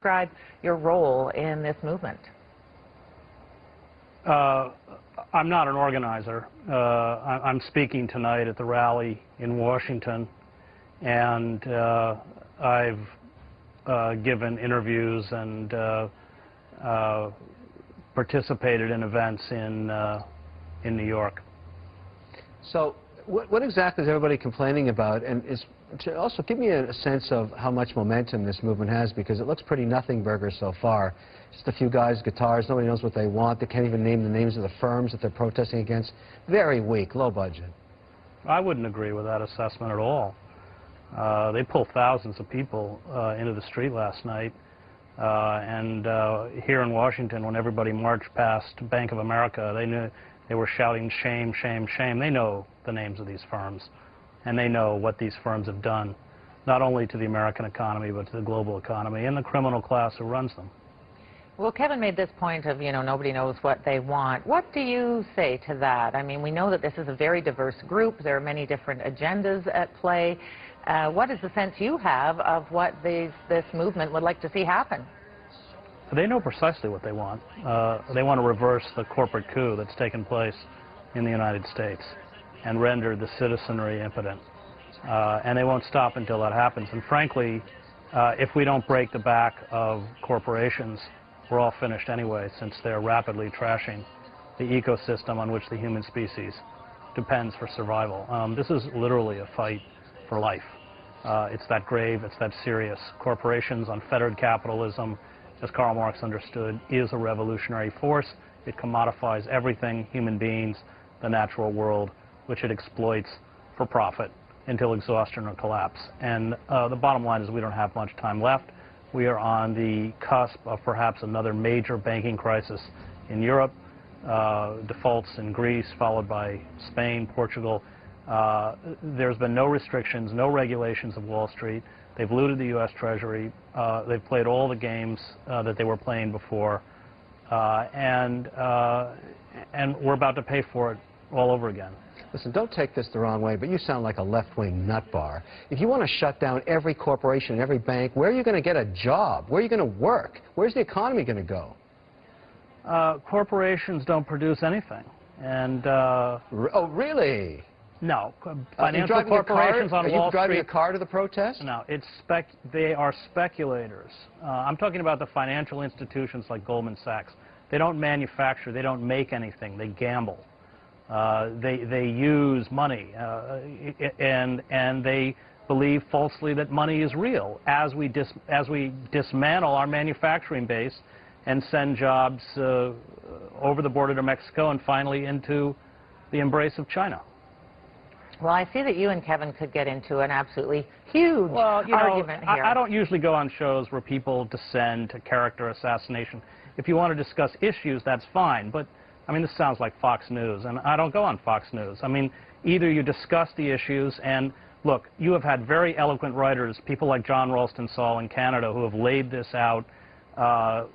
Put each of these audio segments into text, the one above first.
describe your role in this movement? I'm not an organizer. I'm speaking tonight at the rally in Washington, and I've given interviews and participated in events in New York. So what exactly is everybody complaining about? And to also give me a sense of how much momentum this movement has, because it looks pretty nothing burger so far. Just a few guys, guitars, nobody knows what they want. They can't even name the names of the firms that they're protesting against. Very weak, low budget. I wouldn't agree with that assessment at all. They pulled thousands of people into the street last night. And here in Washington, when everybody marched past Bank of America, they were shouting, shame, shame, shame. They know the names of these firms, and they know what these firms have done, not only to the American economy, but to the global economy and the criminal class who runs them. Well, Kevin made this point of, nobody knows what they want. What do you say to that? I mean, we know that this is a very diverse group. There are many different agendas at play. What is the sense you have of what this movement would like to see happen? They know precisely what they want. They want to reverse the corporate coup that's taken place in the United States and render the citizenry impotent. And they won't stop until that happens. And frankly, if we don't break the back of corporations, we're all finished anyway, since they're rapidly trashing the ecosystem on which the human species depends for survival. This is literally a fight for life. It's that grave, it's that serious. Corporations, unfettered capitalism, as Karl Marx understood, is a revolutionary force. It commodifies everything, human beings, the natural world, which it exploits for profit until exhaustion or collapse. And the bottom line is we don't have much time left. We are on the cusp of perhaps another major banking crisis in Europe, defaults in Greece, followed by Spain, Portugal. There's been no restrictions, no regulations of Wall Street. They've looted the U.S. Treasury. They've played all the games that they were playing before. And we're about to pay for it all over again. Listen, don't take this the wrong way, but you sound like a left-wing nut bar. If you want to shut down every corporation and every bank, where are you going to get a job? Where are you going to work? Where's the economy going to go? Corporations don't produce anything. And oh, really? No. Financial corporations on Wall Street... Are you driving a car to the protest? No. They are speculators. I'm talking about the financial institutions like Goldman Sachs. They don't manufacture. They don't make anything. They gamble. They use money, and they believe falsely that money is real as we dismantle our manufacturing base and send jobs over the border to Mexico and finally into the embrace of China. Well, I see that you and Kevin could get into an absolutely huge argument here. I don't usually go on shows where people descend to character assassination. If you want to discuss issues, that's fine, but I mean, this sounds like Fox News, and I don't go on Fox News. I mean, either you discuss the issues, and look, you have had very eloquent writers, people like John Ralston Saul in Canada, who have laid this out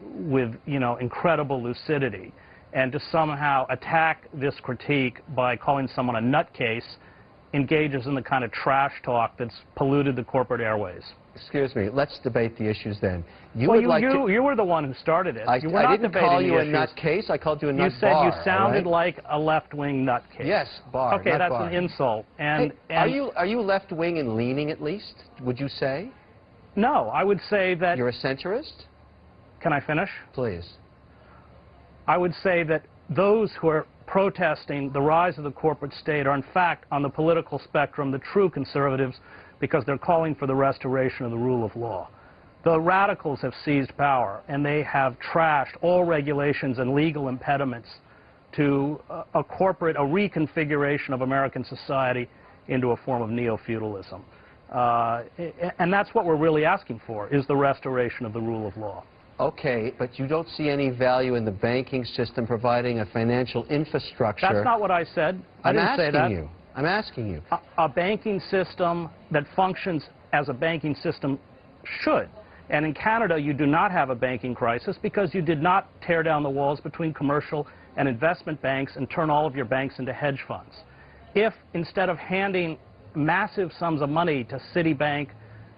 with, incredible lucidity. And to somehow attack this critique by calling someone a nutcase engages in the kind of trash talk that's polluted the corporate airways. Excuse me, let's debate the issues then. You were the one who started it. I didn't call you a nutcase, I called you a nut bar. You said you sounded like a left-wing nutcase. Yes, bar. Okay, that's bar. an insult. And are you left-wing and leaning at least, would you say? No, I would say that... You're a centrist? Can I finish? Please. I would say that those who are protesting the rise of the corporate state are in fact on the political spectrum the true conservatives, because they're calling for the restoration of the rule of law. The radicals have seized power, and they have trashed all regulations and legal impediments to a reconfiguration of American society into a form of neo-feudalism. And that's what we're really asking for, is the restoration of the rule of law. Okay, but you don't see any value in the banking system providing a financial infrastructure. That's not what I said. I didn't say that. I'm asking you. A banking system that functions as a banking system should. And in Canada, you do not have a banking crisis because you did not tear down the walls between commercial and investment banks and turn all of your banks into hedge funds. If instead of handing massive sums of money to Citibank,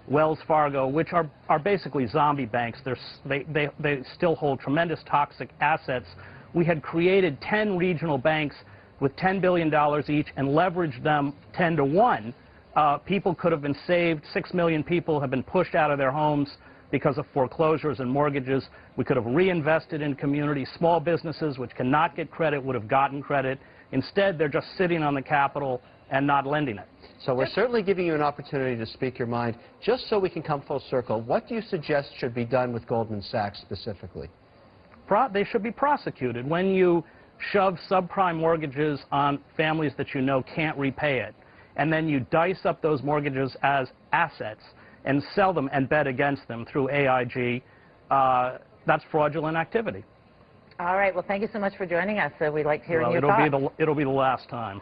Wells Fargo, which are basically zombie banks. They still hold tremendous toxic assets. We had created 10 regional banks with $10 billion each and leveraged them 10 to 1. People could have been saved. 6 million people have been pushed out of their homes because of foreclosures and mortgages. We could have reinvested in communities. Small businesses, which cannot get credit, would have gotten credit. Instead, they're just sitting on the capital and not lending it. So we're certainly giving you an opportunity to speak your mind. Just so we can come full circle, what do you suggest should be done with Goldman Sachs specifically? They should be prosecuted. When you shove subprime mortgages on families that you know can't repay it, and then you dice up those mortgages as assets and sell them and bet against them through AIG, that's fraudulent activity. All right. Well, thank you so much for joining us. We liked hearing your thoughts. It'll be the last time.